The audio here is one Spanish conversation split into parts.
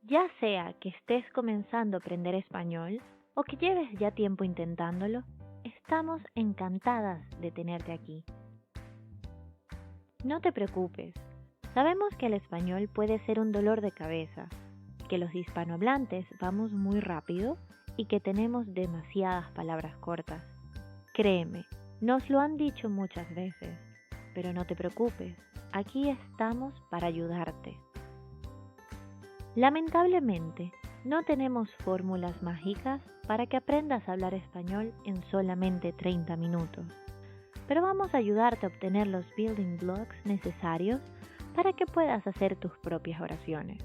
Ya sea que estés comenzando a aprender español o que lleves ya tiempo intentándolo, estamos encantadas de tenerte aquí. No te preocupes, sabemos que el español puede ser un dolor de cabeza, que los hispanohablantes vamos muy rápido y que tenemos demasiadas palabras cortas. Créeme, nos lo han dicho muchas veces, pero no te preocupes, aquí estamos para ayudarte. Lamentablemente, no tenemos fórmulas mágicas para que aprendas a hablar español en solamente 30 minutos, pero vamos a ayudarte a obtener los building blocks necesarios para que puedas hacer tus propias oraciones.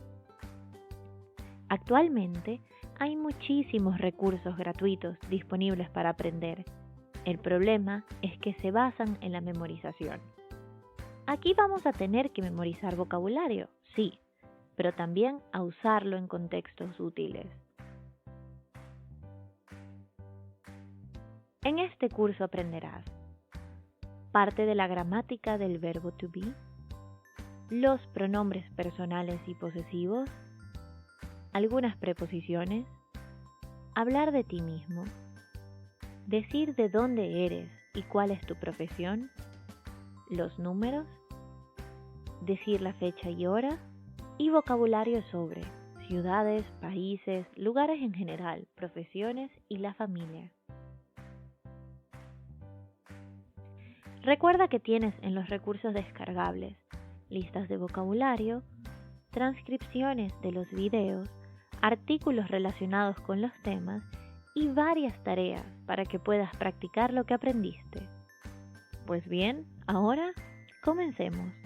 Actualmente, hay muchísimos recursos gratuitos disponibles para aprender. El problema es que se basan en la memorización. Aquí vamos a tener que memorizar vocabulario, sí, pero también a usarlo en contextos útiles. En este curso aprenderás parte de la gramática del verbo to be, los pronombres personales y posesivos, algunas preposiciones, hablar de ti mismo, decir de dónde eres y cuál es tu profesión, los números, decir la fecha y hora, y vocabulario sobre ciudades, países, lugares en general, profesiones y la familia. Recuerda que tienes en los recursos descargables listas de vocabulario, transcripciones de los videos, artículos relacionados con los temas y varias tareas para que puedas practicar lo que aprendiste. Pues bien, ahora comencemos.